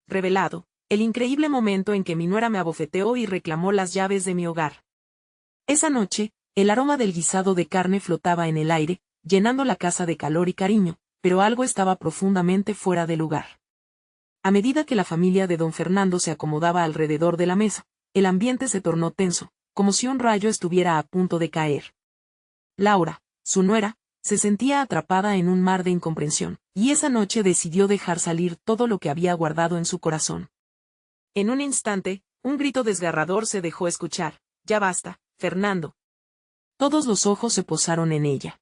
revelado, el increíble momento en que mi nuera me abofeteó y reclamó las llaves de mi hogar. Esa noche, el aroma del guisado de carne flotaba en el aire, llenando la casa de calor y cariño, pero algo estaba profundamente fuera de lugar. A medida que la familia de don Fernando se acomodaba alrededor de la mesa, el ambiente se tornó tenso, como si un rayo estuviera a punto de caer. Laura, su nuera, se sentía atrapada en un mar de incomprensión, y esa noche decidió dejar salir todo lo que había guardado en su corazón. En un instante, un grito desgarrador se dejó escuchar: «Ya basta, Fernando». Todos los ojos se posaron en ella.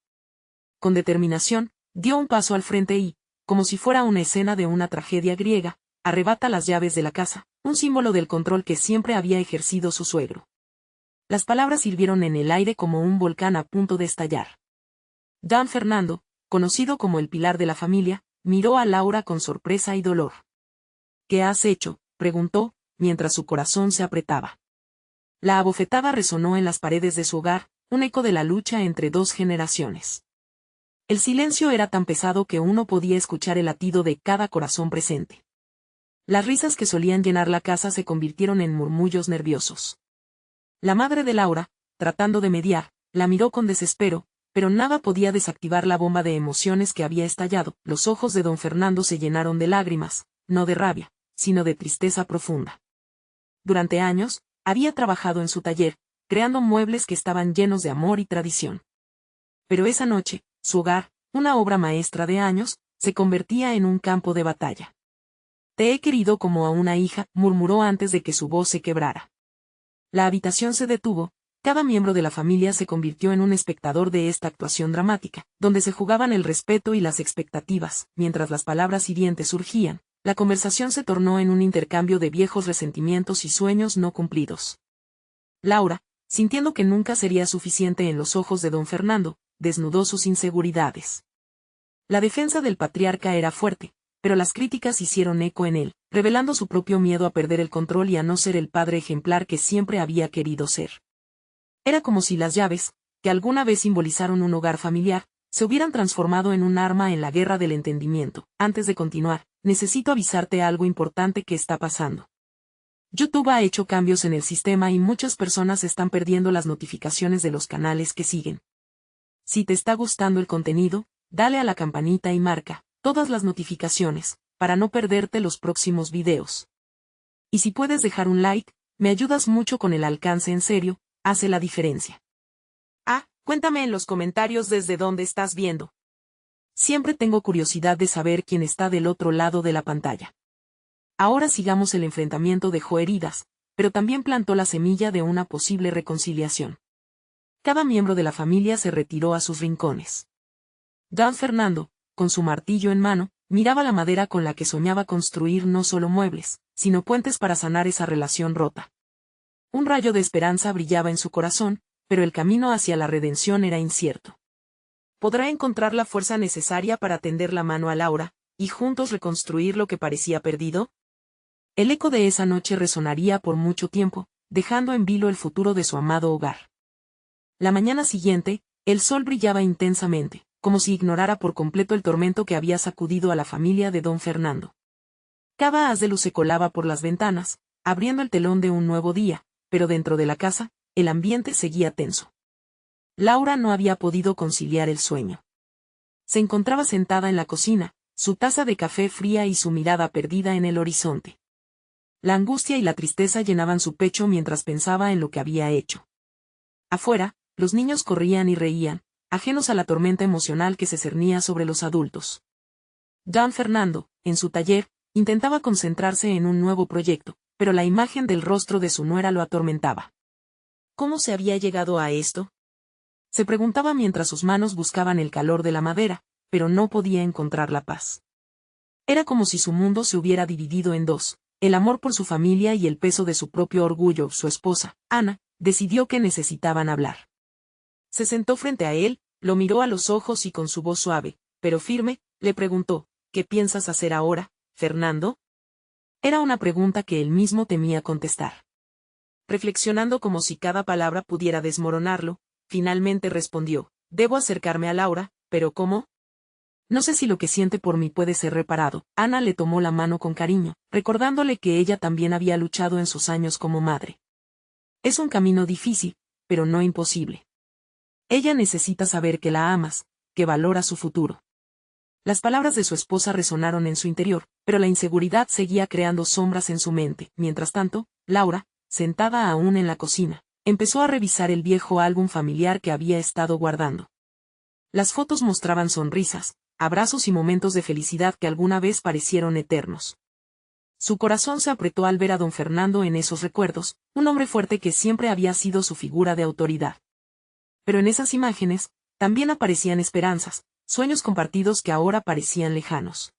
Con determinación, dio un paso al frente y, como si fuera una escena de una tragedia griega, arrebata las llaves de la casa, un símbolo del control que siempre había ejercido su suegro. Las palabras hirvieron en el aire como un volcán a punto de estallar. Don Fernando, conocido como el pilar de la familia, miró a Laura con sorpresa y dolor. «¿Qué has hecho?», preguntó, mientras su corazón se apretaba. La abofetada resonó en las paredes de su hogar, un eco de la lucha entre dos generaciones. El silencio era tan pesado que uno podía escuchar el latido de cada corazón presente. Las risas que solían llenar la casa se convirtieron en murmullos nerviosos. La madre de Laura, tratando de mediar, la miró con desespero, pero nada podía desactivar la bomba de emociones que había estallado. Los ojos de don Fernando se llenaron de lágrimas, no de rabia, sino de tristeza profunda. Durante años, había trabajado en su taller, creando muebles que estaban llenos de amor y tradición. Pero esa noche, su hogar, una obra maestra de años, se convertía en un campo de batalla. «Te he querido como a una hija», murmuró antes de que su voz se quebrara. La habitación se detuvo, cada miembro de la familia se convirtió en un espectador de esta actuación dramática, donde se jugaban el respeto y las expectativas. Mientras las palabras hirientes surgían, la conversación se tornó en un intercambio de viejos resentimientos y sueños no cumplidos. Laura, sintiendo que nunca sería suficiente en los ojos de don Fernando, desnudó sus inseguridades. La defensa del patriarca era fuerte, pero las críticas hicieron eco en él, revelando su propio miedo a perder el control y a no ser el padre ejemplar que siempre había querido ser. Era como si las llaves, que alguna vez simbolizaron un hogar familiar, se hubieran transformado en un arma en la guerra del entendimiento. Antes de continuar, necesito avisarte algo importante que está pasando. YouTube ha hecho cambios en el sistema y muchas personas están perdiendo las notificaciones de los canales que siguen. Si te está gustando el contenido, dale a la campanita y marca todas las notificaciones, para no perderte los próximos videos. Y si puedes dejar un like, me ayudas mucho con el alcance, en serio, hace la diferencia. Cuéntame en los comentarios desde dónde estás viendo. Siempre tengo curiosidad de saber quién está del otro lado de la pantalla. Ahora sigamos. El enfrentamiento dejó heridas, pero también plantó la semilla de una posible reconciliación. Cada miembro de la familia se retiró a sus rincones. Don Fernando, con su martillo en mano, miraba la madera con la que soñaba construir no solo muebles, sino puentes para sanar esa relación rota. Un rayo de esperanza brillaba en su corazón, pero el camino hacia la redención era incierto. ¿Podrá encontrar la fuerza necesaria para tender la mano a Laura, y juntos reconstruir lo que parecía perdido? El eco de esa noche resonaría por mucho tiempo, dejando en vilo el futuro de su amado hogar. La mañana siguiente, el sol brillaba intensamente, como si ignorara por completo el tormento que había sacudido a la familia de don Fernando. Cada haz de luz se colaba por las ventanas, abriendo el telón de un nuevo día, pero dentro de la casa, el ambiente seguía tenso. Laura no había podido conciliar el sueño. Se encontraba sentada en la cocina, su taza de café fría y su mirada perdida en el horizonte. La angustia y la tristeza llenaban su pecho mientras pensaba en lo que había hecho. Afuera, los niños corrían y reían, ajenos a la tormenta emocional que se cernía sobre los adultos. Don Fernando, en su taller, intentaba concentrarse en un nuevo proyecto, pero la imagen del rostro de su nuera lo atormentaba. ¿Cómo se había llegado a esto?, se preguntaba mientras sus manos buscaban el calor de la madera, pero no podía encontrar la paz. Era como si su mundo se hubiera dividido en dos, el amor por su familia y el peso de su propio orgullo. Su esposa, Ana, decidió que necesitaban hablar. Se sentó frente a él, lo miró a los ojos y con su voz suave, pero firme, le preguntó: «¿Qué piensas hacer ahora, Fernando?». Era una pregunta que él mismo temía contestar. Reflexionando como si cada palabra pudiera desmoronarlo, finalmente respondió: «Debo acercarme a Laura, pero ¿cómo?». No sé si lo que siente por mí puede ser reparado. Ana le tomó la mano con cariño, recordándole que ella también había luchado en sus años como madre. Es un camino difícil, pero no imposible. Ella necesita saber que la amas, que valora su futuro. Las palabras de su esposa resonaron en su interior, pero la inseguridad seguía creando sombras en su mente. Mientras tanto, Laura, sentada aún en la cocina, empezó a revisar el viejo álbum familiar que había estado guardando. Las fotos mostraban sonrisas, abrazos y momentos de felicidad que alguna vez parecieron eternos. Su corazón se apretó al ver a don Fernando en esos recuerdos, un hombre fuerte que siempre había sido su figura de autoridad. Pero en esas imágenes, también aparecían esperanzas, sueños compartidos que ahora parecían lejanos.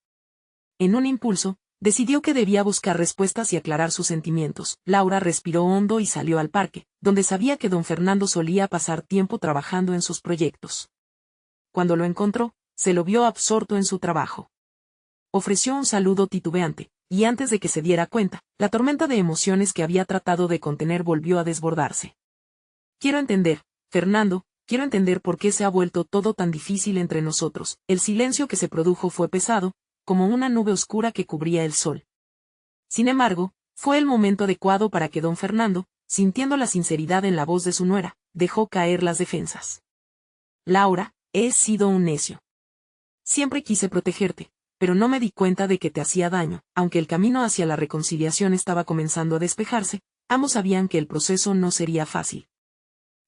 En un impulso, decidió que debía buscar respuestas y aclarar sus sentimientos. Laura respiró hondo y salió al parque, donde sabía que don Fernando solía pasar tiempo trabajando en sus proyectos. Cuando lo encontró, se lo vio absorto en su trabajo. Ofreció un saludo titubeante, y antes de que se diera cuenta, la tormenta de emociones que había tratado de contener volvió a desbordarse. Quiero entender, Fernando, quiero entender por qué se ha vuelto todo tan difícil entre nosotros. El silencio que se produjo fue pesado, como una nube oscura que cubría el sol. Sin embargo, fue el momento adecuado para que don Fernando, sintiendo la sinceridad en la voz de su nuera, dejó caer las defensas. Laura, he sido un necio. Siempre quise protegerte, pero no me di cuenta de que te hacía daño. Aunque el camino hacia la reconciliación estaba comenzando a despejarse, ambos sabían que el proceso no sería fácil.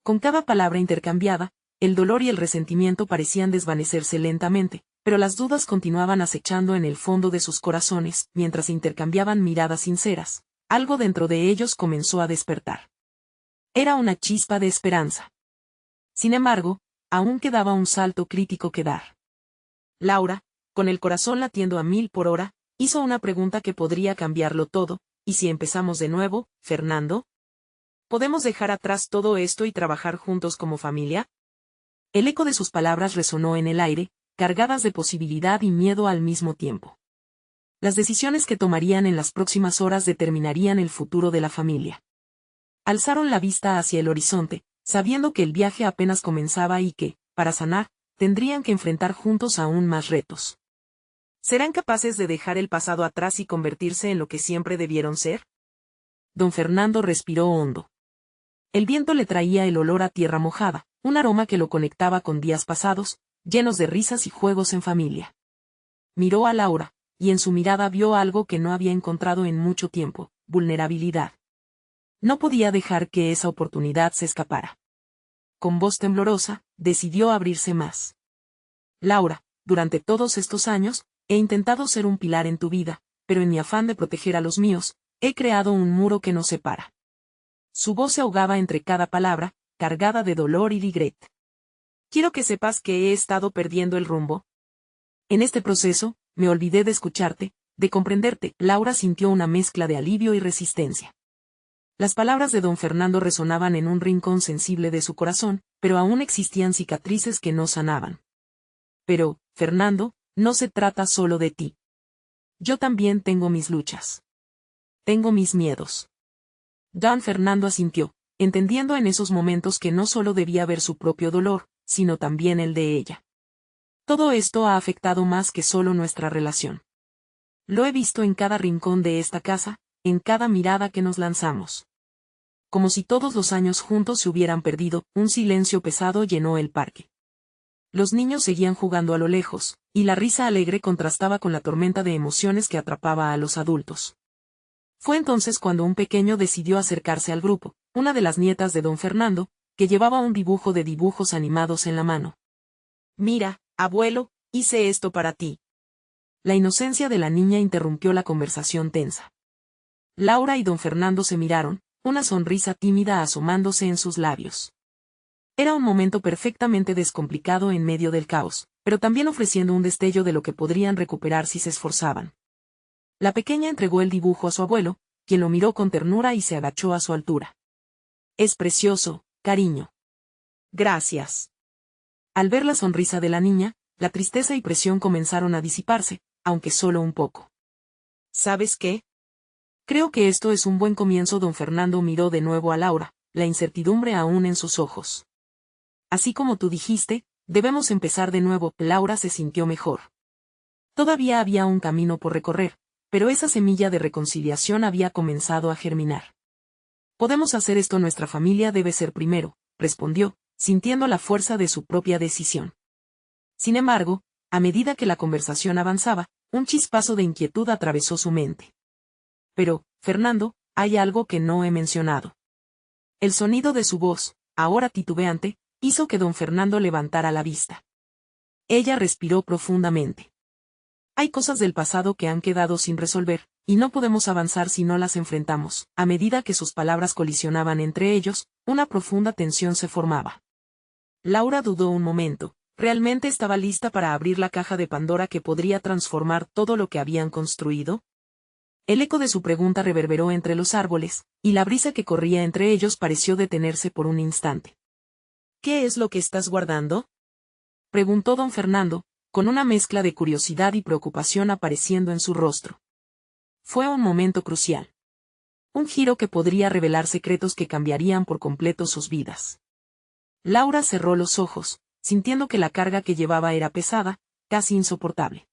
Con cada palabra intercambiada, el dolor y el resentimiento parecían desvanecerse lentamente, pero las dudas continuaban acechando en el fondo de sus corazones. Mientras intercambiaban miradas sinceras, algo dentro de ellos comenzó a despertar. Era una chispa de esperanza. Sin embargo, aún quedaba un salto crítico que dar. Laura, con el corazón latiendo a 1000 por hora, hizo una pregunta que podría cambiarlo todo. ¿Y si empezamos de nuevo, Fernando? ¿Podemos dejar atrás todo esto y trabajar juntos como familia? El eco de sus palabras resonó en el aire, cargadas de posibilidad y miedo al mismo tiempo. Las decisiones que tomarían en las próximas horas determinarían el futuro de la familia. Alzaron la vista hacia el horizonte, sabiendo que el viaje apenas comenzaba y que, para sanar, tendrían que enfrentar juntos aún más retos. ¿Serán capaces de dejar el pasado atrás y convertirse en lo que siempre debieron ser? Don Fernando respiró hondo. El viento le traía el olor a tierra mojada, un aroma que lo conectaba con días pasados, llenos de risas y juegos en familia. Miró a Laura, y en su mirada vio algo que no había encontrado en mucho tiempo: vulnerabilidad. No podía dejar que esa oportunidad se escapara. Con voz temblorosa, decidió abrirse más. Laura, durante todos estos años, he intentado ser un pilar en tu vida, pero en mi afán de proteger a los míos, he creado un muro que nos separa. Su voz se ahogaba entre cada palabra, cargada de dolor y regret. Quiero que sepas que he estado perdiendo el rumbo. En este proceso, me olvidé de escucharte, de comprenderte. Laura sintió una mezcla de alivio y resistencia. Las palabras de don Fernando resonaban en un rincón sensible de su corazón, pero aún existían cicatrices que no sanaban. Pero, Fernando, no se trata solo de ti. Yo también tengo mis luchas. Tengo mis miedos. Don Fernando asintió, entendiendo en esos momentos que no solo debía ver su propio dolor, sino también el de ella. Todo esto ha afectado más que solo nuestra relación. Lo he visto en cada rincón de esta casa, en cada mirada que nos lanzamos. Como si todos los años juntos se hubieran perdido. Un silencio pesado llenó el parque. Los niños seguían jugando a lo lejos, y la risa alegre contrastaba con la tormenta de emociones que atrapaba a los adultos. Fue entonces cuando un pequeño decidió acercarse al grupo, una de las nietas de don Fernando, que llevaba un dibujo de dibujos animados en la mano. Mira, abuelo, hice esto para ti. La inocencia de la niña interrumpió la conversación tensa. Laura y don Fernando se miraron, una sonrisa tímida asomándose en sus labios. Era un momento perfectamente descomplicado en medio del caos, pero también ofreciendo un destello de lo que podrían recuperar si se esforzaban. La pequeña entregó el dibujo a su abuelo, quien lo miró con ternura y se agachó a su altura. Es precioso, cariño. Gracias. Al ver la sonrisa de la niña, la tristeza y presión comenzaron a disiparse, aunque solo un poco. ¿Sabes qué? Creo que esto es un buen comienzo. Don Fernando miró de nuevo a Laura, la incertidumbre aún en sus ojos. Así como tú dijiste, debemos empezar de nuevo. Laura se sintió mejor. Todavía había un camino por recorrer, pero esa semilla de reconciliación había comenzado a germinar. Podemos hacer esto, nuestra familia debe ser primero, respondió, sintiendo la fuerza de su propia decisión. Sin embargo, a medida que la conversación avanzaba, un chispazo de inquietud atravesó su mente. Pero, Fernando, hay algo que no he mencionado. El sonido de su voz, ahora titubeante, hizo que don Fernando levantara la vista. Ella respiró profundamente. Hay cosas del pasado que han quedado sin resolver, y no podemos avanzar si no las enfrentamos. A medida que sus palabras colisionaban entre ellos, una profunda tensión se formaba. Laura dudó un momento. ¿Realmente estaba lista para abrir la caja de Pandora que podría transformar todo lo que habían construido? El eco de su pregunta reverberó entre los árboles, y la brisa que corría entre ellos pareció detenerse por un instante. ¿Qué es lo que estás guardando?, preguntó don Fernando, con una mezcla de curiosidad y preocupación apareciendo en su rostro. Fue un momento crucial. Un giro que podría revelar secretos que cambiarían por completo sus vidas. Laura cerró los ojos, sintiendo que la carga que llevaba era pesada, casi insoportable.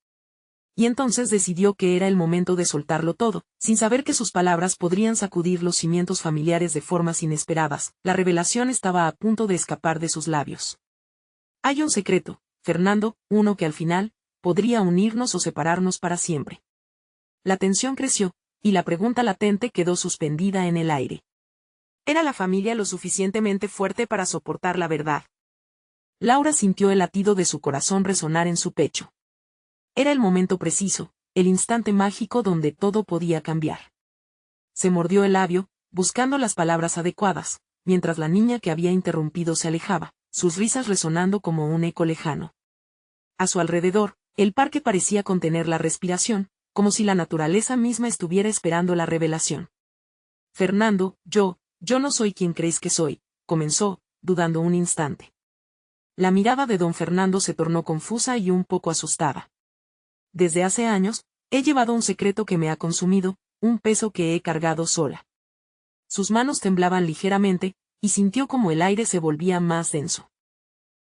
Y entonces decidió que era el momento de soltarlo todo, sin saber que sus palabras podrían sacudir los cimientos familiares de formas inesperadas. La revelación estaba a punto de escapar de sus labios. Hay un secreto, Fernando, uno que al final, podría unirnos o separarnos para siempre. La tensión creció, y la pregunta latente quedó suspendida en el aire. ¿Era la familia lo suficientemente fuerte para soportar la verdad? Laura sintió el latido de su corazón resonar en su pecho. Era el momento preciso, el instante mágico donde todo podía cambiar. Se mordió el labio, buscando las palabras adecuadas, mientras la niña que había interrumpido se alejaba, sus risas resonando como un eco lejano. A su alrededor, el parque parecía contener la respiración, como si la naturaleza misma estuviera esperando la revelación. Fernando, yo no soy quien creéis que soy, comenzó, dudando un instante. La mirada de don Fernando se tornó confusa y un poco asustada. Desde hace años, he llevado un secreto que me ha consumido, un peso que he cargado sola. Sus manos temblaban ligeramente, y sintió como el aire se volvía más denso.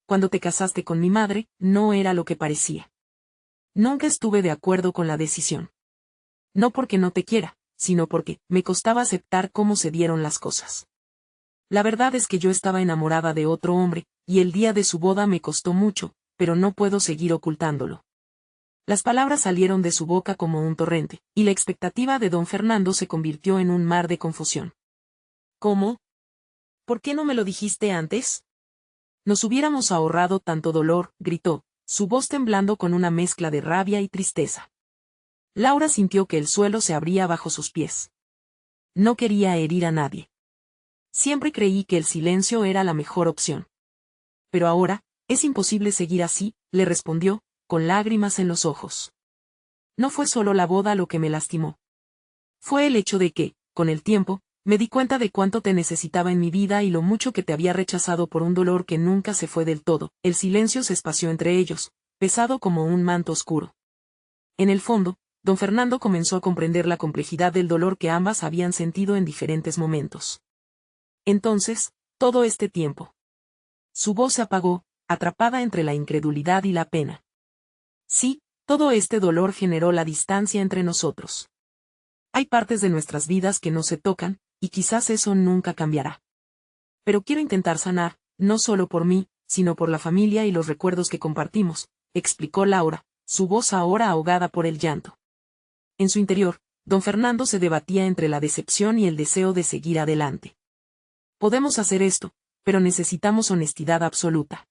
Cuando te casaste con mi madre, no era lo que parecía. Nunca estuve de acuerdo con la decisión. No porque no te quiera, sino porque me costaba aceptar cómo se dieron las cosas. La verdad es que yo estaba enamorada de otro hombre, y el día de su boda me costó mucho, pero no puedo seguir ocultándolo. Las palabras salieron de su boca como un torrente, y la expectativa de don Fernando se convirtió en un mar de confusión. ¿Cómo? ¿Por qué no me lo dijiste antes? Nos hubiéramos ahorrado tanto dolor, gritó, su voz temblando con una mezcla de rabia y tristeza. Laura sintió que el suelo se abría bajo sus pies. No quería herir a nadie. Siempre creí que el silencio era la mejor opción. Pero ahora, es imposible seguir así, le respondió, con lágrimas en los ojos. No fue solo la boda lo que me lastimó. Fue el hecho de que, con el tiempo, me di cuenta de cuánto te necesitaba en mi vida y lo mucho que te había rechazado por un dolor que nunca se fue del todo. El silencio se espació entre ellos, pesado como un manto oscuro. En el fondo, don Fernando comenzó a comprender la complejidad del dolor que ambas habían sentido en diferentes momentos. Entonces, todo este tiempo. Su voz se apagó, atrapada entre la incredulidad y la pena. Sí, todo este dolor generó la distancia entre nosotros. Hay partes de nuestras vidas que no se tocan, y quizás eso nunca cambiará. Pero quiero intentar sanar, no solo por mí, sino por la familia y los recuerdos que compartimos, explicó Laura, su voz ahora ahogada por el llanto. En su interior, don Fernando se debatía entre la decepción y el deseo de seguir adelante. Podemos hacer esto, pero necesitamos honestidad absoluta.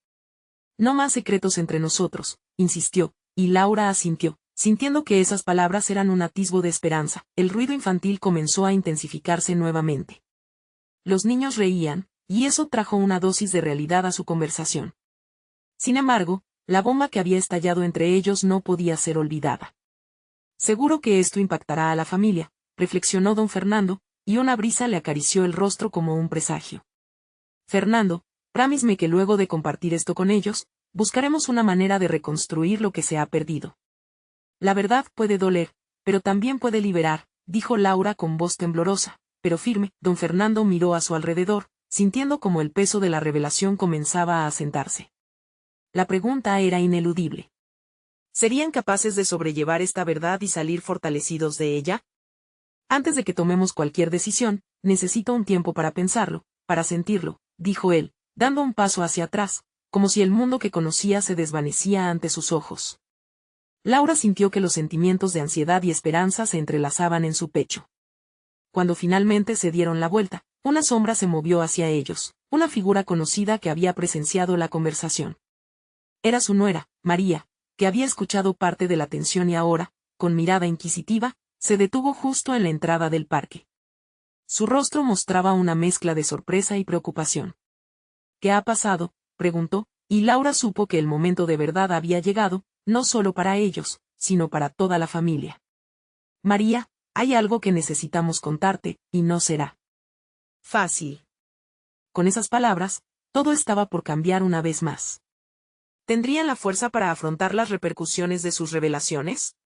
No más secretos entre nosotros, insistió, y Laura asintió, sintiendo que esas palabras eran un atisbo de esperanza. El ruido infantil comenzó a intensificarse nuevamente. Los niños reían, y eso trajo una dosis de realidad a su conversación. Sin embargo, la bomba que había estallado entre ellos no podía ser olvidada. Seguro que esto impactará a la familia, reflexionó don Fernando, y una brisa le acarició el rostro como un presagio. Fernando, prométeme que luego de compartir esto con ellos, buscaremos una manera de reconstruir lo que se ha perdido. La verdad puede doler, pero también puede liberar, dijo Laura con voz temblorosa, pero firme. Don Fernando miró a su alrededor, sintiendo como el peso de la revelación comenzaba a asentarse. La pregunta era ineludible. ¿Serían capaces de sobrellevar esta verdad y salir fortalecidos de ella? Antes de que tomemos cualquier decisión, necesito un tiempo para pensarlo, para sentirlo, dijo él, dando un paso hacia atrás, como si el mundo que conocía se desvanecía ante sus ojos. Laura sintió que los sentimientos de ansiedad y esperanza se entrelazaban en su pecho. Cuando finalmente se dieron la vuelta, una sombra se movió hacia ellos, una figura conocida que había presenciado la conversación. Era su nuera, María, que había escuchado parte de la tensión y ahora, con mirada inquisitiva, se detuvo justo en la entrada del parque. Su rostro mostraba una mezcla de sorpresa y preocupación. ¿Qué ha pasado?, preguntó, y Laura supo que el momento de verdad había llegado, no solo para ellos, sino para toda la familia. María, hay algo que necesitamos contarte, y no será fácil. Con esas palabras, todo estaba por cambiar una vez más. ¿Tendrían la fuerza para afrontar las repercusiones de sus revelaciones?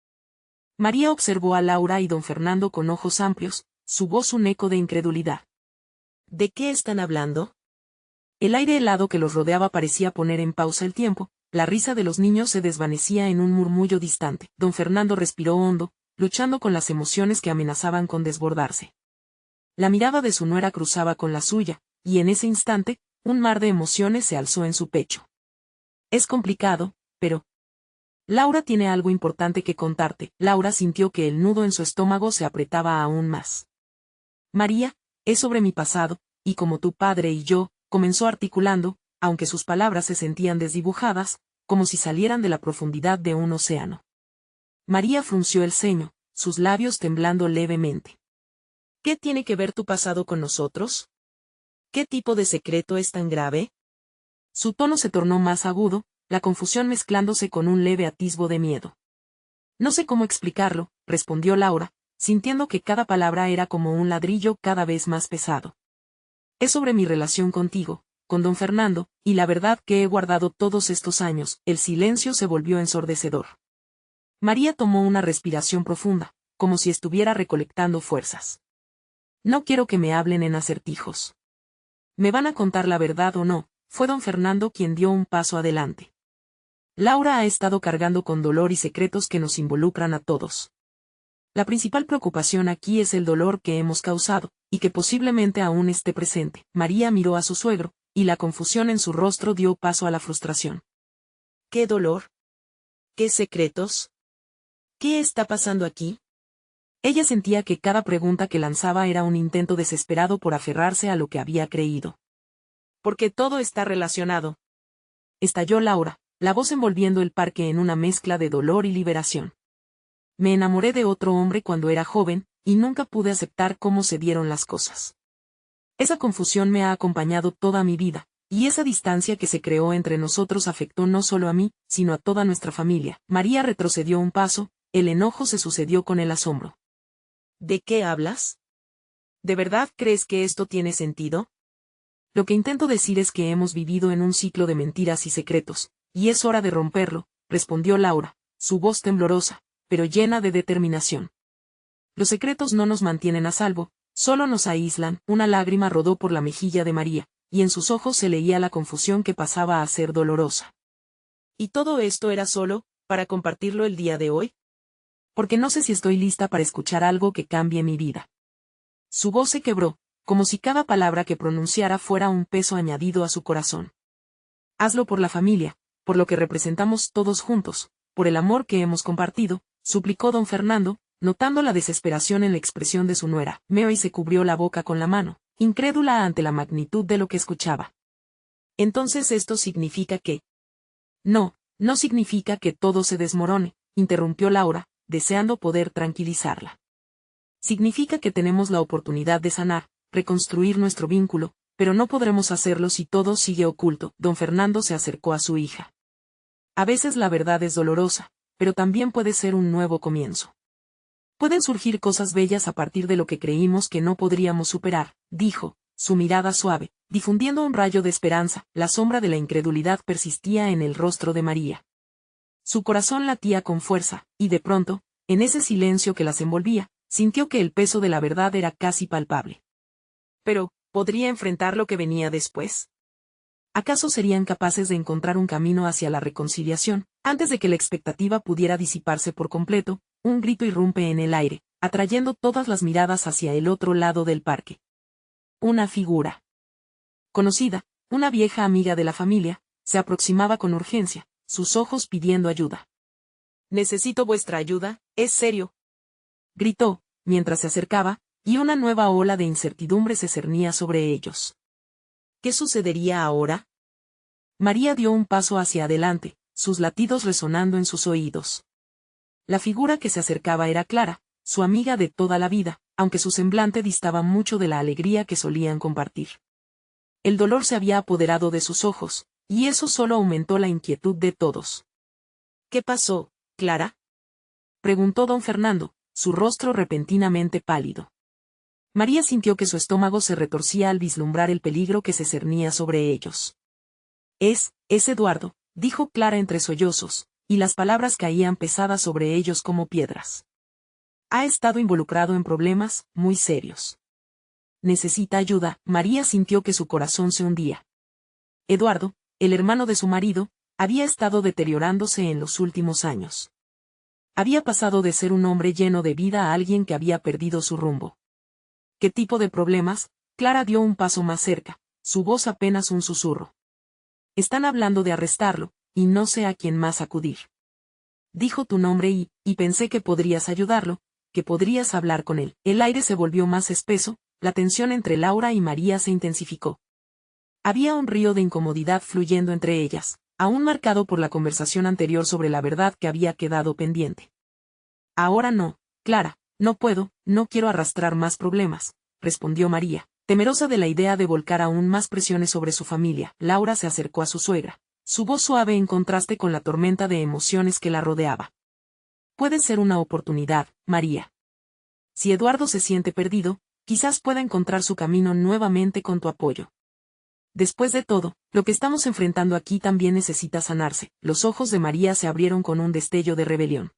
María observó a Laura y don Fernando con ojos amplios, su voz un eco de incredulidad. ¿De qué están hablando? El aire helado que los rodeaba parecía poner en pausa el tiempo, la risa de los niños se desvanecía en un murmullo distante. Don Fernando respiró hondo, luchando con las emociones que amenazaban con desbordarse. La mirada de su nuera cruzaba con la suya, y en ese instante, un mar de emociones se alzó en su pecho. Es complicado, pero... Laura tiene algo importante que contarte. Laura sintió que el nudo en su estómago se apretaba aún más. María, es sobre mi pasado, y como tu padre y yo, comenzó articulando, aunque sus palabras se sentían desdibujadas, como si salieran de la profundidad de un océano. María frunció el ceño, sus labios temblando levemente. ¿Qué tiene que ver tu pasado con nosotros? ¿Qué tipo de secreto es tan grave? Su tono se tornó más agudo, la confusión mezclándose con un leve atisbo de miedo. No sé cómo explicarlo, respondió Laura, sintiendo que cada palabra era como un ladrillo cada vez más pesado. Es sobre mi relación contigo, con don Fernando, y la verdad que he guardado todos estos años. El silencio se volvió ensordecedor. María tomó una respiración profunda, como si estuviera recolectando fuerzas. No quiero que me hablen en acertijos. ¿Me van a contar la verdad o no? Fue don Fernando quien dio un paso adelante. Laura ha estado cargando con dolor y secretos que nos involucran a todos. La principal preocupación aquí es el dolor que hemos causado, y que posiblemente aún esté presente. María miró a su suegro, y la confusión en su rostro dio paso a la frustración. ¿Qué dolor? ¿Qué secretos? ¿Qué está pasando aquí? Ella sentía que cada pregunta que lanzaba era un intento desesperado por aferrarse a lo que había creído. Porque todo está relacionado. Estalló Laura, la voz envolviendo el parque en una mezcla de dolor y liberación. Me enamoré de otro hombre cuando era joven, y nunca pude aceptar cómo se dieron las cosas. Esa confusión me ha acompañado toda mi vida, y esa distancia que se creó entre nosotros afectó no solo a mí, sino a toda nuestra familia. María retrocedió un paso, el enojo se sucedió con el asombro. ¿De qué hablas? ¿De verdad crees que esto tiene sentido? Lo que intento decir es que hemos vivido en un ciclo de mentiras y secretos, y es hora de romperlo, respondió Laura, su voz temblorosa, pero llena de determinación. Los secretos no nos mantienen a salvo, solo nos aíslan. Una lágrima rodó por la mejilla de María, y en sus ojos se leía la confusión que pasaba a ser dolorosa. ¿Y todo esto era solo, para compartirlo el día de hoy? Porque no sé si estoy lista para escuchar algo que cambie mi vida. Su voz se quebró, como si cada palabra que pronunciara fuera un peso añadido a su corazón. Hazlo por la familia, por lo que representamos todos juntos, por el amor que hemos compartido, suplicó don Fernando, notando la desesperación en la expresión de su nuera. Mary se cubrió la boca con la mano, incrédula ante la magnitud de lo que escuchaba. ¿Entonces esto significa que? No, no significa que todo se desmorone, interrumpió Laura, deseando poder tranquilizarla. Significa que tenemos la oportunidad de sanar, reconstruir nuestro vínculo, pero no podremos hacerlo si todo sigue oculto. Don Fernando se acercó a su hija. A veces la verdad es dolorosa, pero también puede ser un nuevo comienzo. Pueden surgir cosas bellas a partir de lo que creímos que no podríamos superar, dijo, su mirada suave, difundiendo un rayo de esperanza. La sombra de la incredulidad persistía en el rostro de María. Su corazón latía con fuerza, y de pronto, en ese silencio que las envolvía, sintió que el peso de la verdad era casi palpable. Pero, ¿podría enfrentar lo que venía después? ¿Acaso serían capaces de encontrar un camino hacia la reconciliación? Antes de que la expectativa pudiera disiparse por completo, un grito irrumpe en el aire, atrayendo todas las miradas hacia el otro lado del parque. Una figura conocida, una vieja amiga de la familia, se aproximaba con urgencia, sus ojos pidiendo ayuda. «Necesito vuestra ayuda, es serio», gritó, mientras se acercaba, y una nueva ola de incertidumbre se cernía sobre ellos. ¿Qué sucedería ahora? María dio un paso hacia adelante, sus latidos resonando en sus oídos. La figura que se acercaba era Clara, su amiga de toda la vida, aunque su semblante distaba mucho de la alegría que solían compartir. El dolor se había apoderado de sus ojos, y eso solo aumentó la inquietud de todos. «¿Qué pasó, Clara?», preguntó don Fernando, su rostro repentinamente pálido. María sintió que su estómago se retorcía al vislumbrar el peligro que se cernía sobre ellos. Es Eduardo», dijo Clara entre sollozos, y las palabras caían pesadas sobre ellos como piedras. «Ha estado involucrado en problemas muy serios. Necesita ayuda». María sintió que su corazón se hundía. Eduardo, el hermano de su marido, había estado deteriorándose en los últimos años. Había pasado de ser un hombre lleno de vida a alguien que había perdido su rumbo. ¿Qué tipo de problemas? Clara dio un paso más cerca, su voz apenas un susurro. «Están hablando de arrestarlo, y no sé a quién más acudir. Dijo tu nombre y pensé que podrías ayudarlo, que podrías hablar con él». El aire se volvió más espeso, la tensión entre Laura y María se intensificó. Había un río de incomodidad fluyendo entre ellas, aún marcado por la conversación anterior sobre la verdad que había quedado pendiente. «Ahora no, Clara, no puedo, no quiero arrastrar más problemas», respondió María, temerosa de la idea de volcar aún más presiones sobre su familia. Laura se acercó a su suegra, su voz suave en contraste con la tormenta de emociones que la rodeaba. «Puede ser una oportunidad, María. Si Eduardo se siente perdido, quizás pueda encontrar su camino nuevamente con tu apoyo. Después de todo, lo que estamos enfrentando aquí también necesita sanarse». Los ojos de María se abrieron con un destello de rebelión.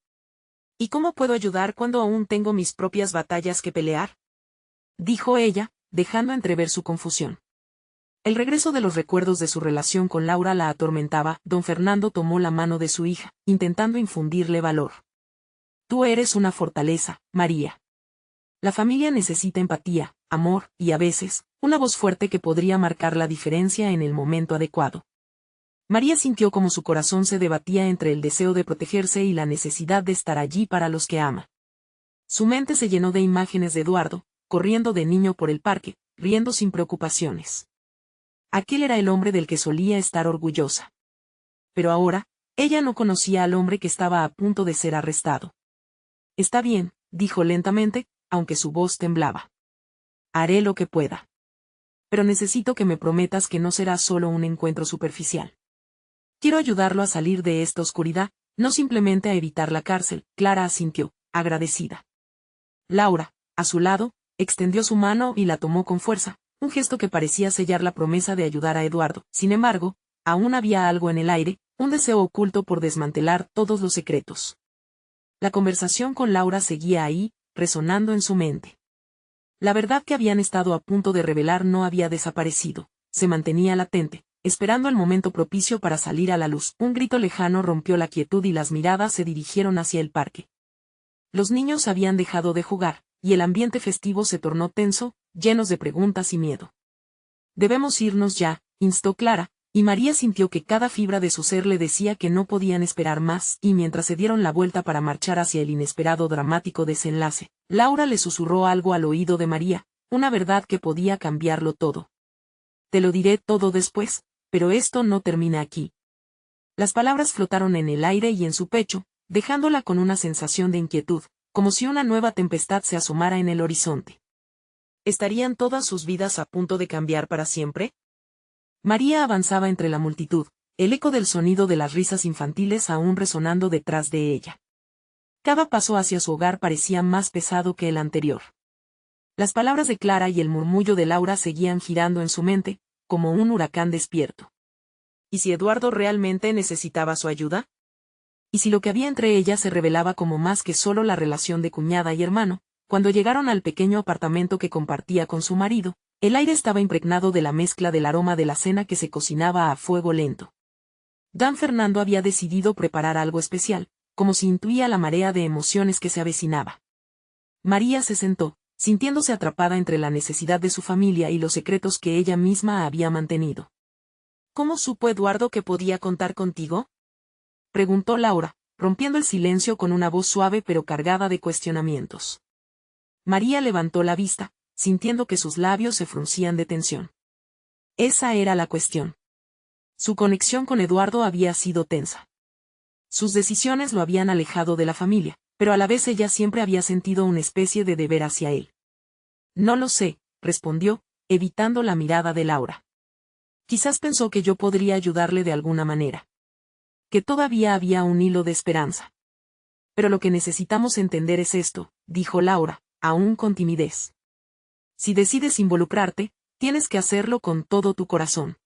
«¿Y cómo puedo ayudar cuando aún tengo mis propias batallas que pelear?», dijo ella, dejando entrever su confusión. El regreso de los recuerdos de su relación con Laura la atormentaba. Don Fernando tomó la mano de su hija, intentando infundirle valor. «Tú eres una fortaleza, María. La familia necesita empatía, amor, y a veces, una voz fuerte que podría marcar la diferencia en el momento adecuado». María sintió como su corazón se debatía entre el deseo de protegerse y la necesidad de estar allí para los que ama. Su mente se llenó de imágenes de Eduardo, corriendo de niño por el parque, riendo sin preocupaciones. Aquel era el hombre del que solía estar orgullosa. Pero ahora, ella no conocía al hombre que estaba a punto de ser arrestado. «Está bien», dijo lentamente, aunque su voz temblaba. «Haré lo que pueda. Pero necesito que me prometas que no será solo un encuentro superficial. Quiero ayudarlo a salir de esta oscuridad, no simplemente a evitar la cárcel». Clara asintió, agradecida. Laura, a su lado, extendió su mano y la tomó con fuerza, un gesto que parecía sellar la promesa de ayudar a Eduardo. Sin embargo, aún había algo en el aire, un deseo oculto por desmantelar todos los secretos. La conversación con Laura seguía ahí, resonando en su mente. La verdad que habían estado a punto de revelar no había desaparecido, se mantenía latente, esperando el momento propicio para salir a la luz. Un grito lejano rompió la quietud y las miradas se dirigieron hacia el parque. Los niños habían dejado de jugar, y el ambiente festivo se tornó tenso, llenos de preguntas y miedo. «Debemos irnos ya», instó Clara, y María sintió que cada fibra de su ser le decía que no podían esperar más, y mientras se dieron la vuelta para marchar hacia el inesperado dramático desenlace, Laura le susurró algo al oído de María, una verdad que podía cambiarlo todo. «Te lo diré todo después, pero esto no termina aquí». Las palabras flotaron en el aire y en su pecho, dejándola con una sensación de inquietud, como si una nueva tempestad se asomara en el horizonte. ¿Estarían todas sus vidas a punto de cambiar para siempre? María avanzaba entre la multitud, el eco del sonido de las risas infantiles aún resonando detrás de ella. Cada paso hacia su hogar parecía más pesado que el anterior. Las palabras de Clara y el murmullo de Laura seguían girando en su mente, como un huracán despierto. ¿Y si Eduardo realmente necesitaba su ayuda? ¿Y si lo que había entre ellas se revelaba como más que solo la relación de cuñada y hermano, Cuando llegaron al pequeño apartamento que compartía con su marido, el aire estaba impregnado de la mezcla del aroma de la cena que se cocinaba a fuego lento. Dan Fernando había decidido preparar algo especial, como si intuía la marea de emociones que se avecinaba. María se sentó, sintiéndose atrapada entre la necesidad de su familia y los secretos que ella misma había mantenido. ¿Cómo supo Eduardo que podía contar contigo?, preguntó Laura, rompiendo el silencio con una voz suave pero cargada de cuestionamientos. María levantó la vista, sintiendo que sus labios se fruncían de tensión. Esa era la cuestión. Su conexión con Eduardo había sido tensa. Sus decisiones lo habían alejado de la familia, pero a la vez ella siempre había sentido una especie de deber hacia él. No lo sé, respondió, evitando la mirada de Laura. Quizás pensó que yo podría ayudarle de alguna manera. Que todavía había un hilo de esperanza. Pero lo que necesitamos entender es esto, dijo Laura, aún con timidez. Si decides involucrarte, tienes que hacerlo con todo tu corazón.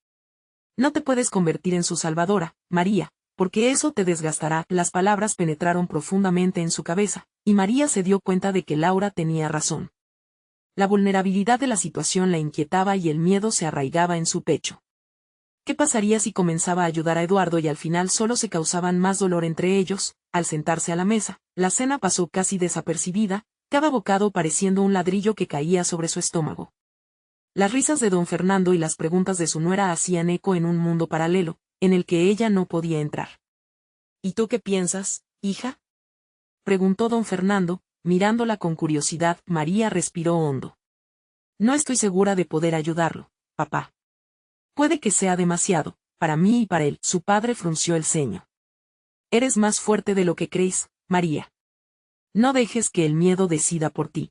No te puedes convertir en su salvadora, María, porque eso te desgastará. Las palabras penetraron profundamente en su cabeza, y María se dio cuenta de que Laura tenía razón. La vulnerabilidad de la situación la inquietaba y el miedo se arraigaba en su pecho. ¿Qué pasaría si comenzaba a ayudar a Eduardo y al final solo se causaban más dolor entre ellos? Al sentarse a la mesa, la cena pasó casi desapercibida, cada bocado pareciendo un ladrillo que caía sobre su estómago. Las risas de don Fernando y las preguntas de su nuera hacían eco en un mundo paralelo, en el que ella no podía entrar. ¿Y tú qué piensas, hija?, preguntó don Fernando, mirándola con curiosidad. María respiró hondo. No estoy segura de poder ayudarlo, papá. Puede que sea demasiado, para mí y para él. Su padre frunció el ceño. Eres más fuerte de lo que crees, María. No dejes que el miedo decida por ti.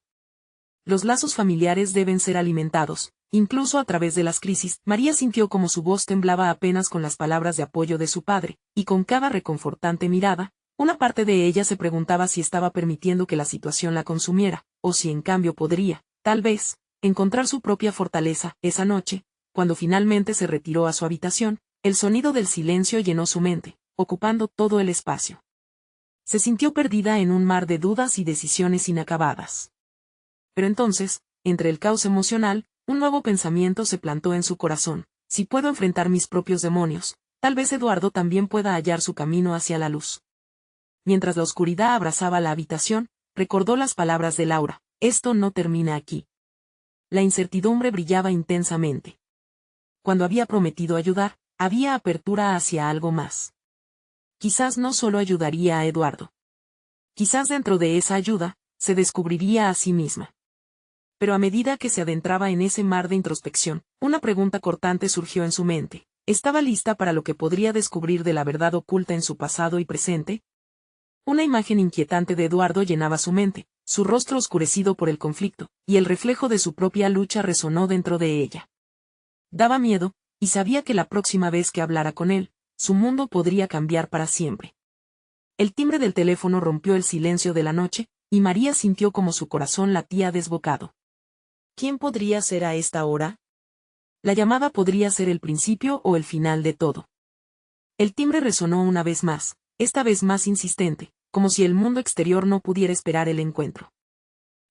Los lazos familiares deben ser alimentados, incluso a través de las crisis. María sintió como su voz temblaba apenas con las palabras de apoyo de su padre, y con cada reconfortante mirada, una parte de ella se preguntaba si estaba permitiendo que la situación la consumiera, o si en cambio podría, tal vez, encontrar su propia fortaleza. Esa noche, cuando finalmente se retiró a su habitación, el sonido del silencio llenó su mente, ocupando todo el espacio. Se sintió perdida en un mar de dudas y decisiones inacabadas. Pero entonces, entre el caos emocional, un nuevo pensamiento se plantó en su corazón. Si puedo enfrentar mis propios demonios, tal vez Eduardo también pueda hallar su camino hacia la luz. Mientras la oscuridad abrazaba la habitación, recordó las palabras de Laura: esto no termina aquí. La incertidumbre brillaba intensamente. Cuando había prometido ayudar, había apertura hacia algo más. Quizás no solo ayudaría a Eduardo. Quizás dentro de esa ayuda, se descubriría a sí misma. Pero a medida que se adentraba en ese mar de introspección, una pregunta cortante surgió en su mente. ¿Estaba lista para lo que podría descubrir de la verdad oculta en su pasado y presente? Una imagen inquietante de Eduardo llenaba su mente, su rostro oscurecido por el conflicto, y el reflejo de su propia lucha resonó dentro de ella. Daba miedo, y sabía que la próxima vez que hablara con él, su mundo podría cambiar para siempre. El timbre del teléfono rompió el silencio de la noche, y María sintió como su corazón latía desbocado. ¿Quién podría ser a esta hora? La llamada podría ser el principio o el final de todo. El timbre resonó una vez más, esta vez más insistente, como si el mundo exterior no pudiera esperar el encuentro.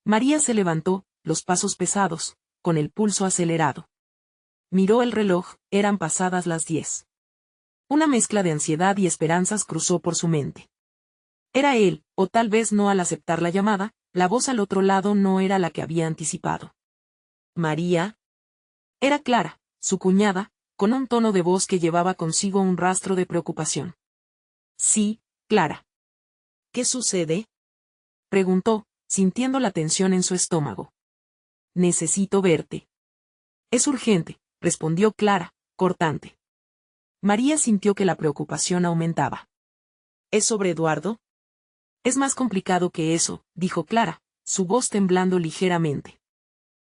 María se levantó, los pasos pesados, con el pulso acelerado. Miró el reloj, eran pasadas las 10. Una mezcla de ansiedad y esperanzas cruzó por su mente. Era él, o tal vez no. Al aceptar la llamada, la voz al otro lado no era la que había anticipado. María. Era Clara, su cuñada, con un tono de voz que llevaba consigo un rastro de preocupación. Sí, Clara. ¿Qué sucede?, preguntó, sintiendo la tensión en su estómago. Necesito verte. Es urgente, respondió Clara, cortante. María sintió que la preocupación aumentaba. ¿Es sobre Eduardo? Es más complicado que eso, dijo Clara, su voz temblando ligeramente.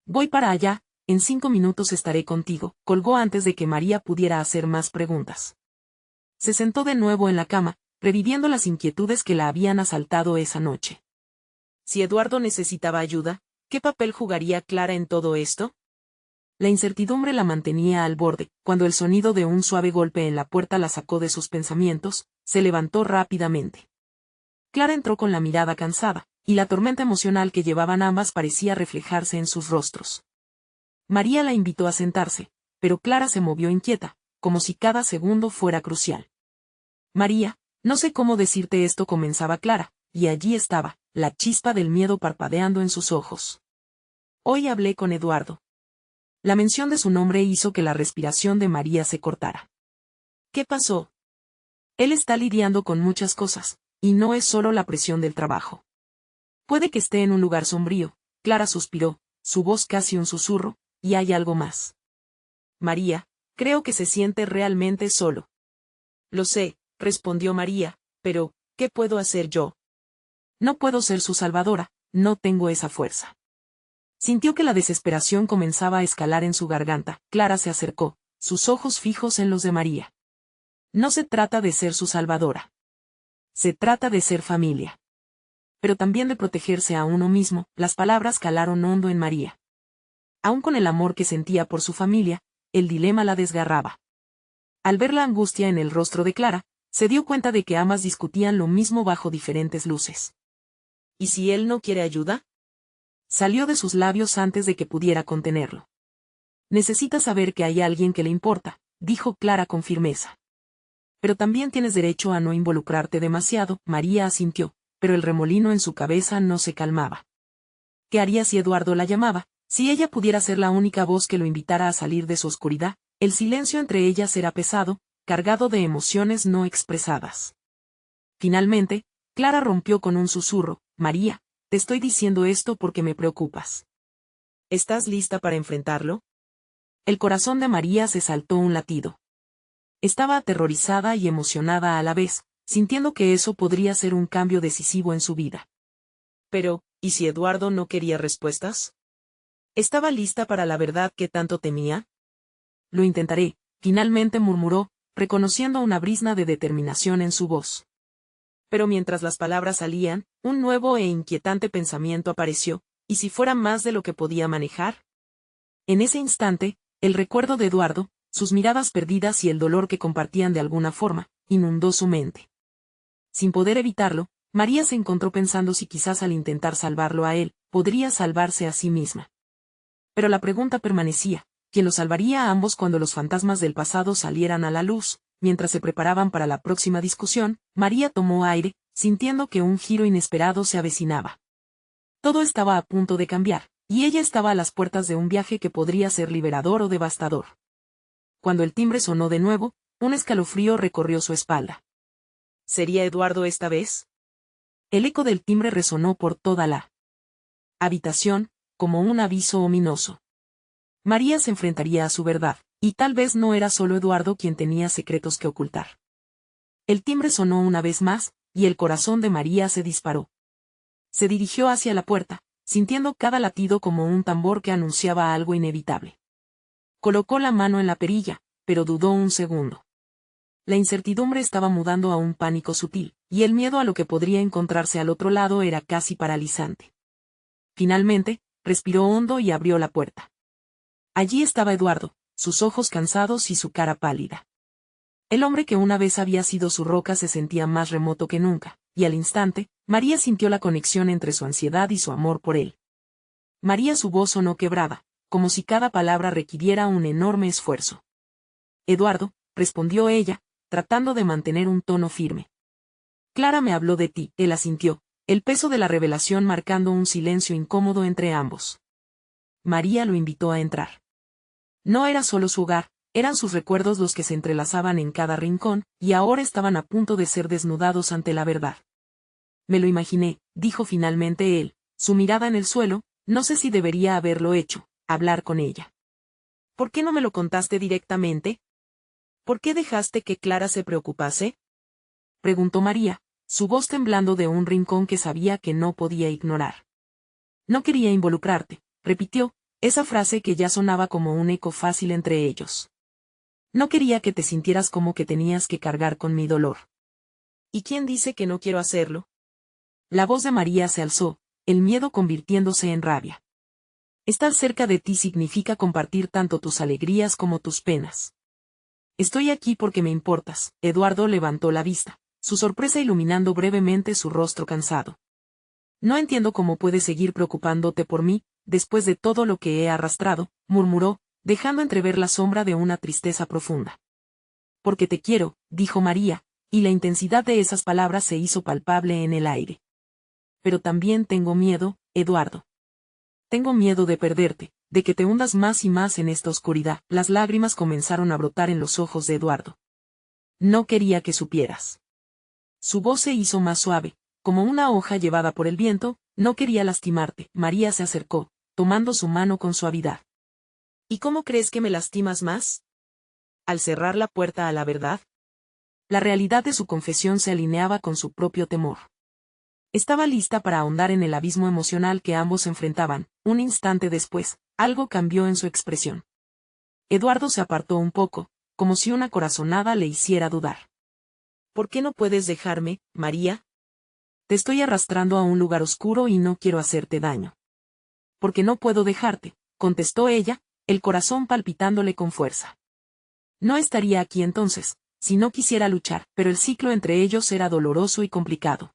Voy para allá, en 5 minutos estaré contigo. Colgó antes de que María pudiera hacer más preguntas. Se sentó de nuevo en la cama, reviviendo las inquietudes que la habían asaltado esa noche. Si Eduardo necesitaba ayuda, ¿qué papel jugaría Clara en todo esto? La incertidumbre la mantenía al borde. Cuando el sonido de un suave golpe en la puerta la sacó de sus pensamientos, se levantó rápidamente. Clara entró con la mirada cansada, y la tormenta emocional que llevaban ambas parecía reflejarse en sus rostros. María la invitó a sentarse, pero Clara se movió inquieta, como si cada segundo fuera crucial. María, no sé cómo decirte esto, comenzaba Clara, y allí estaba, la chispa del miedo parpadeando en sus ojos. Hoy hablé con Eduardo. La mención de su nombre hizo que la respiración de María se cortara. ¿Qué pasó? Él está lidiando con muchas cosas, y no es solo la presión del trabajo. Puede que esté en un lugar sombrío. Clara suspiró, su voz casi un susurro, y hay algo más. María, creo que se siente realmente solo. Lo sé, respondió María, pero, ¿qué puedo hacer yo? No puedo ser su salvadora, no tengo esa fuerza. Sintió que la desesperación comenzaba a escalar en su garganta. Clara se acercó, sus ojos fijos en los de María. No se trata de ser su salvadora. Se trata de ser familia. Pero también de protegerse a uno mismo. Las palabras calaron hondo en María. Aun con el amor que sentía por su familia, el dilema la desgarraba. Al ver la angustia en el rostro de Clara, se dio cuenta de que ambas discutían lo mismo bajo diferentes luces. ¿Y si él no quiere ayuda? Salió de sus labios antes de que pudiera contenerlo. Necesitas saber que hay alguien que le importa, dijo Clara con firmeza. Pero también tienes derecho a no involucrarte demasiado. María asintió, pero el remolino en su cabeza no se calmaba. ¿Qué haría si Eduardo la llamaba? Si ella pudiera ser la única voz que lo invitara a salir de su oscuridad, el silencio entre ellas era pesado, cargado de emociones no expresadas. Finalmente, Clara rompió con un susurro. María, te estoy diciendo esto porque me preocupas. ¿Estás lista para enfrentarlo? El corazón de María se saltó un latido. Estaba aterrorizada y emocionada a la vez, sintiendo que eso podría ser un cambio decisivo en su vida. Pero, ¿y si Eduardo no quería respuestas? ¿Estaba lista para la verdad que tanto temía? Lo intentaré, finalmente murmuró, reconociendo una brizna de determinación en su voz. Pero mientras las palabras salían, un nuevo e inquietante pensamiento apareció, ¿y si fuera más de lo que podía manejar? En ese instante, el recuerdo de Eduardo, sus miradas perdidas y el dolor que compartían de alguna forma, inundó su mente. Sin poder evitarlo, María se encontró pensando si quizás al intentar salvarlo a él, podría salvarse a sí misma. Pero la pregunta permanecía, ¿quién los salvaría a ambos cuando los fantasmas del pasado salieran a la luz? Mientras se preparaban para la próxima discusión, María tomó aire, sintiendo que un giro inesperado se avecinaba. Todo estaba a punto de cambiar, y ella estaba a las puertas de un viaje que podría ser liberador o devastador. Cuando el timbre sonó de nuevo, un escalofrío recorrió su espalda. ¿Sería Eduardo esta vez? El eco del timbre resonó por toda la habitación, como un aviso ominoso. María se enfrentaría a su verdad, y tal vez no era solo Eduardo quien tenía secretos que ocultar. El timbre sonó una vez más, y el corazón de María se disparó. Se dirigió hacia la puerta, sintiendo cada latido como un tambor que anunciaba algo inevitable. Colocó la mano en la perilla, pero dudó un segundo. La incertidumbre estaba mudando a un pánico sutil, y el miedo a lo que podría encontrarse al otro lado era casi paralizante. Finalmente, respiró hondo y abrió la puerta. Allí estaba Eduardo, sus ojos cansados y su cara pálida. El hombre que una vez había sido su roca se sentía más remoto que nunca, y al instante, María sintió la conexión entre su ansiedad y su amor por él. María, su voz sonó quebrada, como si cada palabra requiriera un enorme esfuerzo. Eduardo, respondió ella, tratando de mantener un tono firme. Clara me habló de ti, él asintió, el peso de la revelación marcando un silencio incómodo entre ambos. María lo invitó a entrar. No era solo su hogar, eran sus recuerdos los que se entrelazaban en cada rincón, y ahora estaban a punto de ser desnudados ante la verdad. Me lo imaginé, dijo finalmente él, su mirada en el suelo, no sé si debería haberlo hecho, hablar con ella. ¿Por qué no me lo contaste directamente? ¿Por qué dejaste que Clara se preocupase? Preguntó María, su voz temblando de un rincón que sabía que no podía ignorar. No quería involucrarte, repitió, esa frase que ya sonaba como un eco fácil entre ellos. No quería que te sintieras como que tenías que cargar con mi dolor. ¿Y quién dice que no quiero hacerlo? La voz de María se alzó, el miedo convirtiéndose en rabia. Estar cerca de ti significa compartir tanto tus alegrías como tus penas. Estoy aquí porque me importas. Eduardo levantó la vista, su sorpresa iluminando brevemente su rostro cansado. No entiendo cómo puedes seguir preocupándote por mí, después de todo lo que he arrastrado, murmuró, dejando entrever la sombra de una tristeza profunda. Porque te quiero, dijo María, y la intensidad de esas palabras se hizo palpable en el aire. Pero también tengo miedo, Eduardo. Tengo miedo de perderte, de que te hundas más y más en esta oscuridad. Las lágrimas comenzaron a brotar en los ojos de Eduardo. No quería que supieras. Su voz se hizo más suave, como una hoja llevada por el viento. No quería lastimarte. María se acercó, tomando su mano con suavidad. ¿Y cómo crees que me lastimas más? Al cerrar la puerta a la verdad. La realidad de su confesión se alineaba con su propio temor. Estaba lista para ahondar en el abismo emocional que ambos enfrentaban. Un instante después, algo cambió en su expresión. Eduardo se apartó un poco, como si una corazonada le hiciera dudar. ¿Por qué no puedes dejarme, María? Te estoy arrastrando a un lugar oscuro y no quiero hacerte daño. Porque no puedo dejarte, contestó ella, el corazón palpitándole con fuerza. No estaría aquí entonces, si no quisiera luchar, pero el ciclo entre ellos era doloroso y complicado.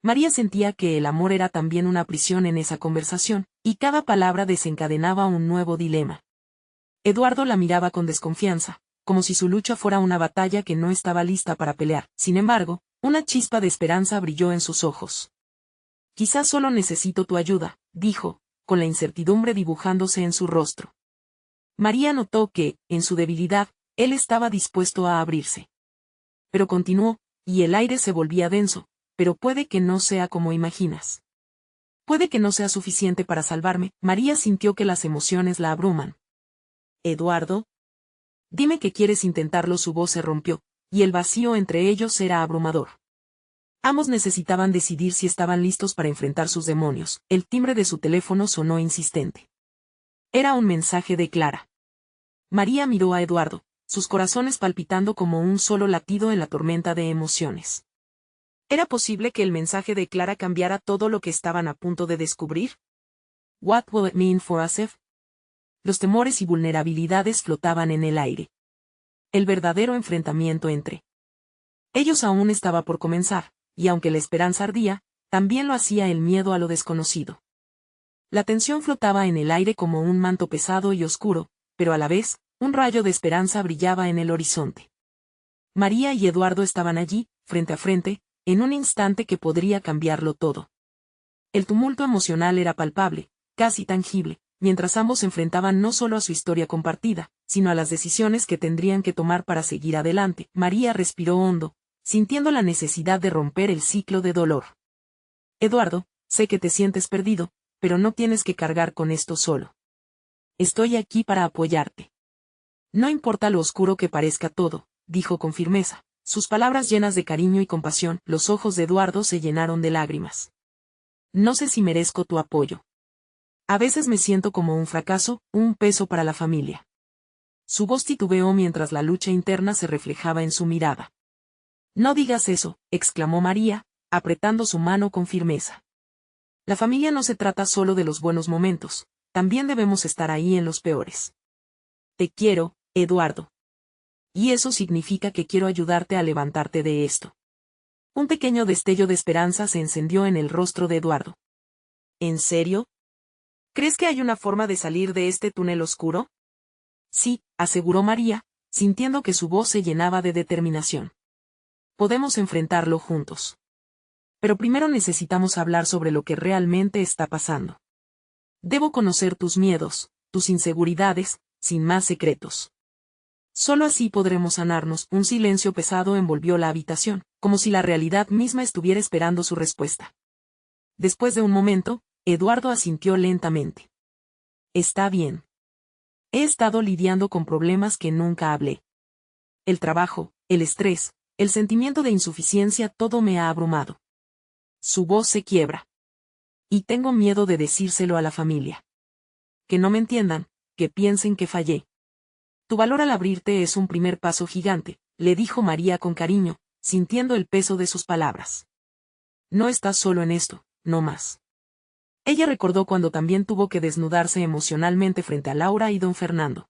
María sentía que el amor era también una prisión en esa conversación, y cada palabra desencadenaba un nuevo dilema. Eduardo la miraba con desconfianza, como si su lucha fuera una batalla que no estaba lista para pelear. Sin embargo, una chispa de esperanza brilló en sus ojos. Quizás solo necesito tu ayuda, dijo, con la incertidumbre dibujándose en su rostro. María notó que, en su debilidad, él estaba dispuesto a abrirse. Pero continuó, y el aire se volvía denso. Pero puede que no sea como imaginas. Puede que no sea suficiente para salvarme. María sintió que las emociones la abruman. Eduardo. Dime que quieres intentarlo. Su voz se rompió, y el vacío entre ellos era abrumador. Ambos necesitaban decidir si estaban listos para enfrentar sus demonios. El timbre de su teléfono sonó insistente. Era un mensaje de Clara. María miró a Eduardo, sus corazones palpitando como un solo latido en la tormenta de emociones. ¿Era posible que el mensaje de Clara cambiara todo lo que estaban a punto de descubrir? What will it mean for us if? Los temores y vulnerabilidades flotaban en el aire. El verdadero enfrentamiento entre ellos aún estaba por comenzar, y aunque la esperanza ardía, también lo hacía el miedo a lo desconocido. La tensión flotaba en el aire como un manto pesado y oscuro, pero a la vez, un rayo de esperanza brillaba en el horizonte. María y Eduardo estaban allí, frente a frente, en un instante que podría cambiarlo todo. El tumulto emocional era palpable, casi tangible, mientras ambos enfrentaban no solo a su historia compartida, sino a las decisiones que tendrían que tomar para seguir adelante. María respiró hondo, sintiendo la necesidad de romper el ciclo de dolor. Eduardo, sé que te sientes perdido, pero no tienes que cargar con esto solo. Estoy aquí para apoyarte. No importa lo oscuro que parezca todo, dijo con firmeza. Sus palabras llenas de cariño y compasión. Los ojos de Eduardo se llenaron de lágrimas. No sé si merezco tu apoyo. A veces me siento como un fracaso, un peso para la familia. Su voz titubeó mientras la lucha interna se reflejaba en su mirada. No digas eso, exclamó María, apretando su mano con firmeza. La familia no se trata solo de los buenos momentos, también debemos estar ahí en los peores. Te quiero, Eduardo. Y eso significa que quiero ayudarte a levantarte de esto. Un pequeño destello de esperanza se encendió en el rostro de Eduardo. ¿En serio? ¿Crees que hay una forma de salir de este túnel oscuro? Sí, aseguró María, sintiendo que su voz se llenaba de determinación. Podemos enfrentarlo juntos. Pero primero necesitamos hablar sobre lo que realmente está pasando. Debo conocer tus miedos, tus inseguridades, sin más secretos. Solo así podremos sanarnos. Un silencio pesado envolvió la habitación, como si la realidad misma estuviera esperando su respuesta. Después de un momento, Eduardo asintió lentamente. Está bien. He estado lidiando con problemas que nunca hablé. El trabajo, el estrés, el sentimiento de insuficiencia, todo me ha abrumado. Su voz se quiebra. Y tengo miedo de decírselo a la familia. Que no me entiendan, que piensen que fallé. Tu valor al abrirte es un primer paso gigante, le dijo María con cariño, sintiendo el peso de sus palabras. No estás solo en esto, no más. Ella recordó cuando también tuvo que desnudarse emocionalmente frente a Laura y don Fernando.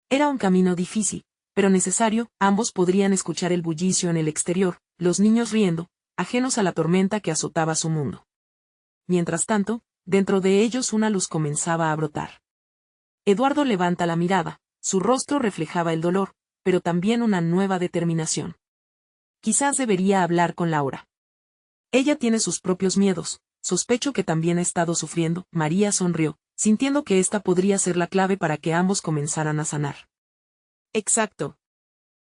Era un camino difícil, pero necesario. Ambos podrían escuchar el bullicio en el exterior, los niños riendo, ajenos a la tormenta que azotaba su mundo. mientras tanto, dentro de ellos una luz comenzaba a brotar. Eduardo levanta la mirada, su rostro reflejaba el dolor, pero también una nueva determinación. Quizás debería hablar con Laura. Ella tiene sus propios miedos, sospecho que también ha estado sufriendo. María sonrió, sintiendo que esta podría ser la clave para que ambos comenzaran a sanar. Exacto.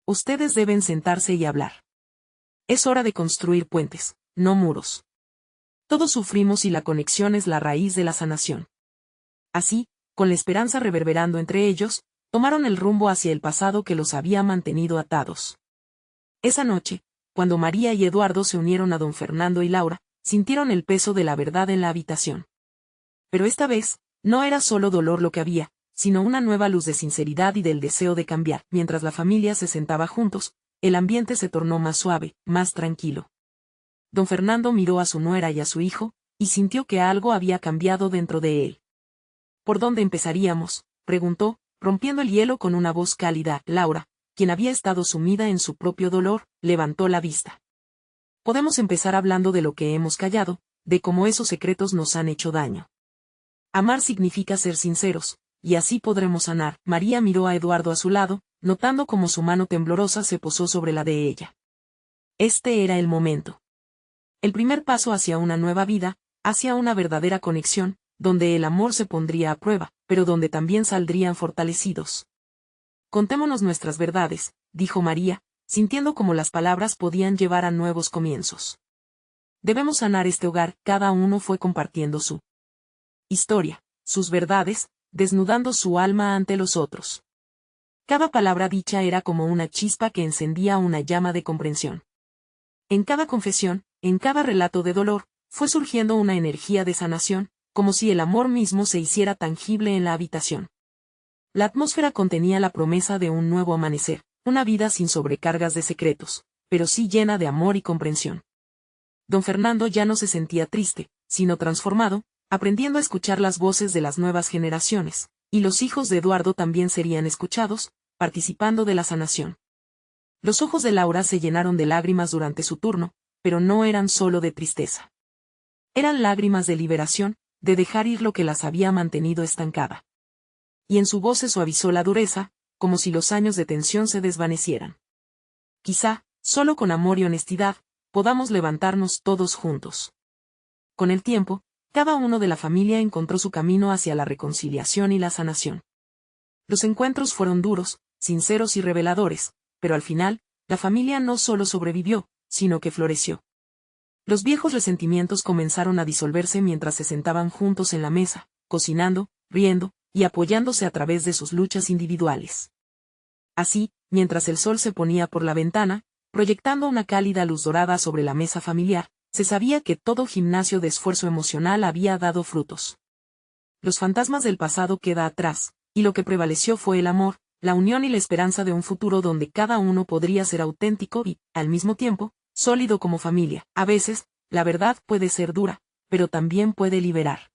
Ustedes deben sentarse y hablar. Es hora de construir puentes, no muros. Todos sufrimos y la conexión es la raíz de la sanación. Así, con la esperanza reverberando entre ellos, tomaron el rumbo hacia el pasado que los había mantenido atados. Esa noche, cuando María y Eduardo se unieron a don Fernando y Laura, sintieron el peso de la verdad en la habitación. Pero esta vez, no era solo dolor lo que había, sino una nueva luz de sinceridad y del deseo de cambiar. Mientras la familia se sentaba juntos, el ambiente se tornó más suave, más tranquilo. Don Fernando miró a su nuera y a su hijo, y sintió que algo había cambiado dentro de él. ¿Por dónde empezaríamos?, preguntó, rompiendo el hielo con una voz cálida. Laura, quien había estado sumida en su propio dolor, levantó la vista. Podemos empezar hablando de lo que hemos callado, de cómo esos secretos nos han hecho daño. Amar significa ser sinceros, y así podremos sanar. María miró a Eduardo a su lado, notando cómo su mano temblorosa se posó sobre la de ella. Este era el momento. El primer paso hacia una nueva vida, hacia una verdadera conexión, donde el amor se pondría a prueba, pero donde también saldrían fortalecidos. Contémonos nuestras verdades, dijo María, sintiendo como las palabras podían llevar a nuevos comienzos. Debemos sanar este hogar. Cada uno fue compartiendo su historia, sus verdades, desnudando su alma ante los otros. Cada palabra dicha era como una chispa que encendía una llama de comprensión. En cada confesión, en cada relato de dolor, fue surgiendo una energía de sanación, como si el amor mismo se hiciera tangible en la habitación. La atmósfera contenía la promesa de un nuevo amanecer, una vida sin sobrecargas de secretos, pero sí llena de amor y comprensión. Don Fernando ya no se sentía triste, sino transformado, aprendiendo a escuchar las voces de las nuevas generaciones, y los hijos de Eduardo también serían escuchados, participando de la sanación. Los ojos de Laura se llenaron de lágrimas durante su turno, pero no eran solo de tristeza. Eran lágrimas de liberación, de dejar ir lo que las había mantenido estancada. Y en su voz se suavizó la dureza, como si los años de tensión se desvanecieran. Quizá, solo con amor y honestidad, podamos levantarnos todos juntos. Con el tiempo, cada uno de la familia encontró su camino hacia la reconciliación y la sanación. Los encuentros fueron duros, sinceros y reveladores, pero al final, la familia no solo sobrevivió, sino que floreció. Los viejos resentimientos comenzaron a disolverse mientras se sentaban juntos en la mesa, cocinando, riendo, y apoyándose a través de sus luchas individuales. Así, mientras el sol se ponía por la ventana, proyectando una cálida luz dorada sobre la mesa familiar, se sabía que todo gimnasio de esfuerzo emocional había dado frutos. Los fantasmas del pasado quedan atrás, y lo que prevaleció fue el amor, la unión y la esperanza de un futuro donde cada uno podría ser auténtico y, al mismo tiempo, sólido como familia. A veces, la verdad puede ser dura, pero también puede liberar.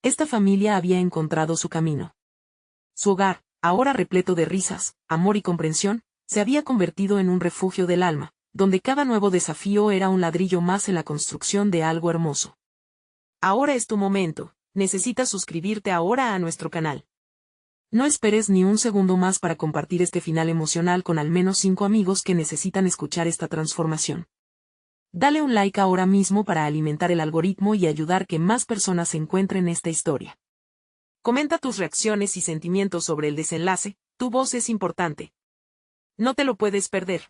Esta familia había encontrado su camino. Su hogar, ahora repleto de risas, amor y comprensión, se había convertido en un refugio del alma, donde cada nuevo desafío era un ladrillo más en la construcción de algo hermoso. Ahora es tu momento, necesitas suscribirte ahora a nuestro canal. No esperes ni un segundo más para compartir este final emocional con al menos 5 amigos que necesitan escuchar esta transformación. Dale un like ahora mismo para alimentar el algoritmo y ayudar que más personas encuentren esta historia. Comenta tus reacciones y sentimientos sobre el desenlace, tu voz es importante. No te lo puedes perder.